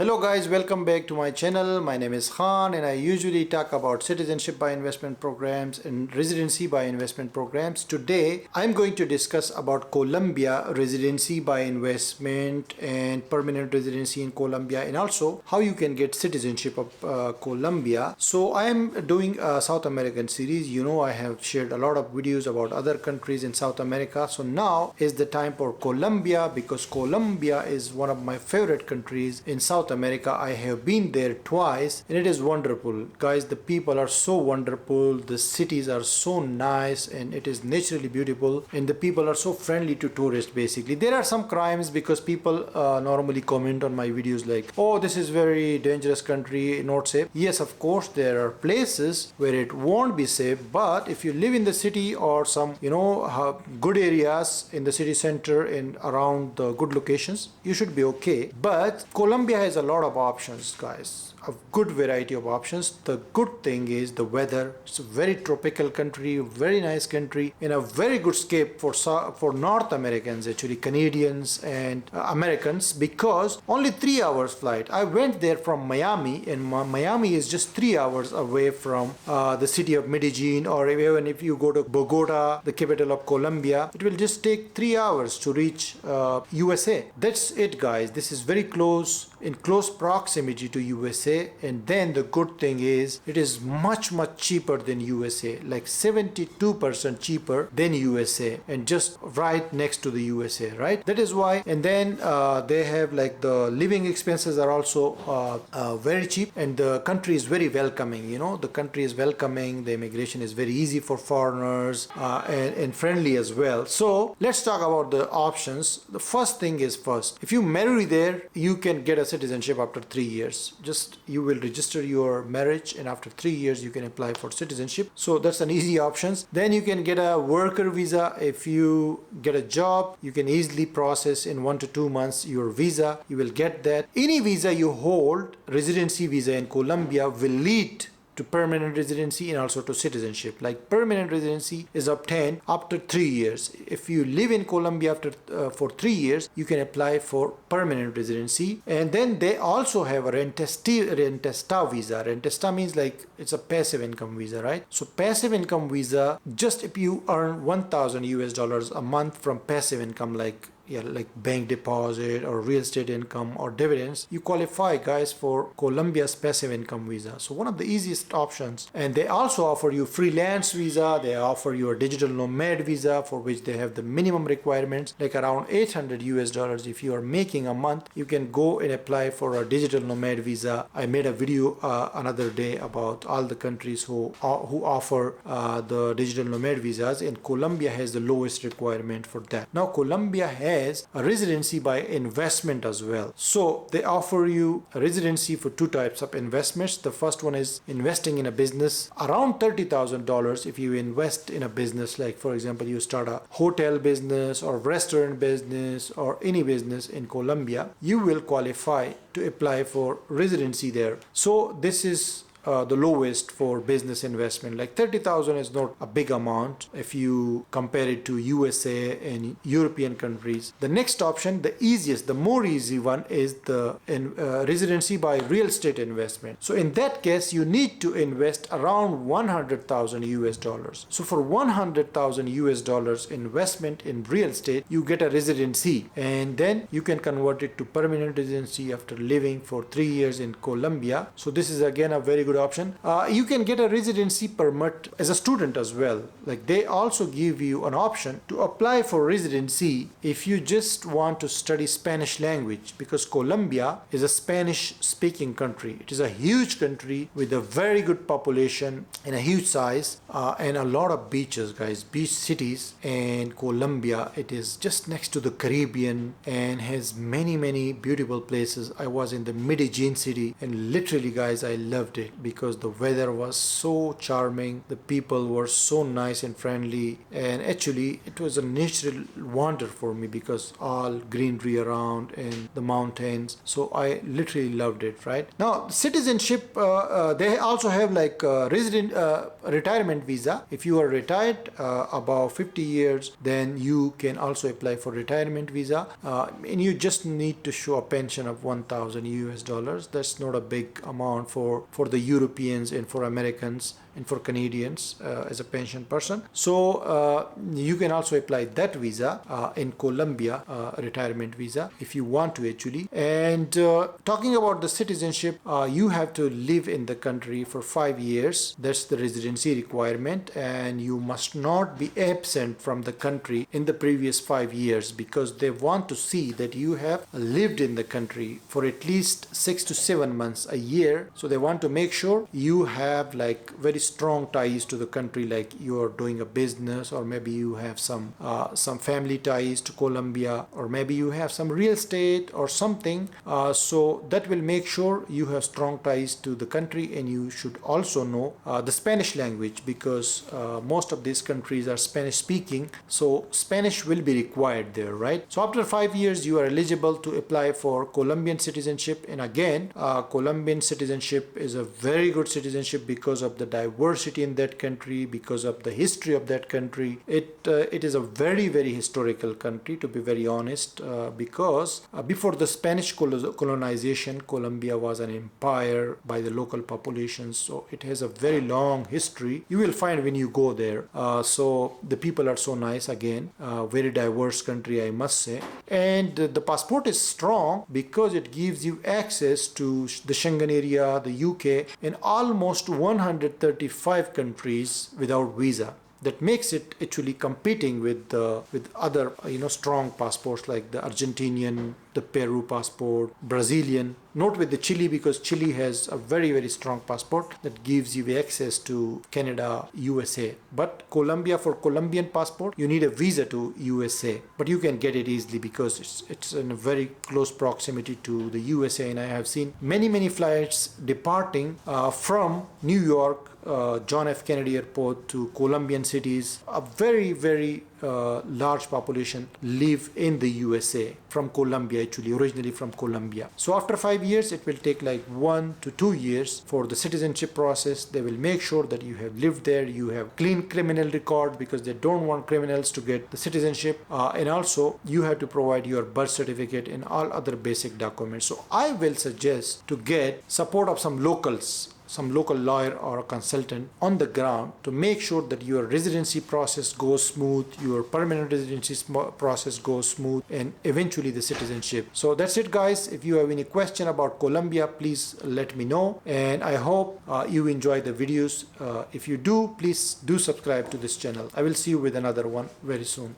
Hello guys, welcome back to my channel. My name is Khan and I usually talk about citizenship by investment programs and residency by investment programs. Today I'm going to discuss about Colombia residency by investment and permanent residency in Colombia, and also how you can get citizenship of Colombia. So I am doing a South American series. You know, I have shared a lot of videos about other countries in South America. So now is the time for Colombia, because Colombia is one of my favorite countries in South America. I have been there twice and it is wonderful. Guys, the people are so wonderful, the cities are so nice, and it is naturally beautiful, and the people are so friendly to tourists. Basically, there are some crimes because people normally comment on my videos like, oh, this is very dangerous country, not safe. Yes, of course there are places where it won't be safe, but if you live in the city or some good areas in the city center and around the good locations, you should be okay. But Colombia has a lot of options, guys, a good variety of options. The good thing is the weather. It's a very tropical country, very nice country, and a very good escape for North Americans, actually Canadians and Americans, because only 3 hours flight. I went there from Miami, and Miami is just 3 hours away from the city of Medellin, or even if you go to Bogota, the capital of Colombia, it will just take 3 hours to reach USA. That's it, guys. This is very close, in close proximity to USA. And then the good thing is it is much cheaper than USA, like 72% cheaper than USA, and just right next to the USA, right? That is why. And then they have like the living expenses are also very cheap, and the country is very welcoming. You know, the country is welcoming, the immigration is very easy for foreigners, and friendly as well. So let's talk about the options. The first thing is, first, if you marry there, you can get a citizenship after 3 years. Just you will register your marriage, and after 3 years you can apply for citizenship. So that's an easy options. Then you can get a worker visa. If you get a job, you can easily process in 1 to 2 months your visa. You will get that. Any visa you hold, residency visa in Colombia, will lead to permanent residency and also to citizenship. Like, permanent residency is obtained after 3 years. If you live in Colombia for 3 years, you can apply for permanent residency. And then they also have a rentesta visa. Rentesta means like it's a passive income visa, right? So passive income visa, just if you earn $1,000 a month from passive income, like bank deposit or real estate income or dividends, you qualify, guys, for Colombia's passive income visa. So one of the easiest options. And they also offer you freelance visa. They offer you a digital nomad visa, for which they have the minimum requirements, like around $800. If you are making a month, you can go and apply for a digital nomad visa. I made a video another day about all the countries who offer the digital nomad visas, and Colombia has the lowest requirement for that. Now Colombia has a residency by investment as well. So they offer you a residency for two types of investments. The first one is investing in a business, around $30,000. If you invest in a business, like for example, you start a hotel business or restaurant business or any business in Colombia, you will qualify to apply for residency there. So this is the lowest for business investment. Like 30,000 is not a big amount if you compare it to USA and European countries. The next option, the easiest, the more easy one, is the residency by real estate investment. So in that case, you need to invest around $100,000. So for $100,000 investment in real estate, you get a residency, and then you can convert it to permanent residency after living for 3 years in Colombia. So this is again a very good option. You can get a residency permit as a student as well. Like, they also give you an option to apply for residency if you just want to study Spanish language, because Colombia is a Spanish speaking country. It is a huge country with a very good population and a huge size, and a lot of beaches, guys, beach cities. And Colombia, it is just next to the Caribbean and has many beautiful places. I was in the Medellin city, and literally, guys, I loved it. because the weather was so charming, the people were so nice and friendly, and actually it was a natural wonder for me because all greenery around and the mountains. So I literally loved it, right? Now, citizenship, they also have like retirement visa. If you are retired above 50 years, then you can also apply for retirement visa, and you just need to show a pension of 1,000 US dollars. That's not a big amount for the Europeans and for Americans and for Canadians as a pension person. So you can also apply that visa in Colombia, retirement visa, if you want to actually. And talking about the citizenship, you have to live in the country for 5 years. That's the residency requirement, and you must not be absent from the country in the previous 5 years, because they want to see that you have lived in the country for at least 6 to 7 months a year. So they want to make sure you have like very strong ties to the country, like you are doing a business, or maybe you have some family ties to Colombia, or maybe you have some real estate or something. So that will make sure you have strong ties to the country, and you should also know the Spanish language, because most of these countries are Spanish speaking, so Spanish will be required there, right? So after 5 years you are eligible to apply for Colombian citizenship. And again, Colombian citizenship is a very good citizenship because of the diversity in that country, because of the history of that country. It is a very, very historical country, to be very honest, because before the Spanish colonization, Colombia was an empire by the local populations. So it has a very long history. You will find when you go there. So the people are so nice, again, very diverse country, I must say. And the passport is strong because it gives you access to the Schengen area, the UK, and almost 135 countries without visa. That makes it actually competing with other strong passports like the Argentinian, the Peru passport, Brazilian. Not with the Chile, because Chile has a very, very strong passport that gives you access to Canada, USA. But Colombia, for Colombian passport, you need a visa to USA. But you can get it easily because it's in a very close proximity to the USA. And I have seen many flights departing from New York, John F. Kennedy Airport, to Colombian cities. A very, very large population live in the USA from Colombia, actually originally from Colombia. So after 5 years, it will take like 1 to 2 years for the citizenship process. They will make sure that you have lived there, you have clean criminal record, because they don't want criminals to get the citizenship, and also you have to provide your birth certificate and all other basic documents. So I will suggest to get support of some locals, some local lawyer or a consultant on the ground, to make sure that your residency process goes smooth, your permanent residency process goes smooth, and eventually the citizenship. So that's it, guys. If you have any question about Colombia, please let me know, and I hope you enjoy the videos. If you do, please do subscribe to this channel. I will see you with another one very soon.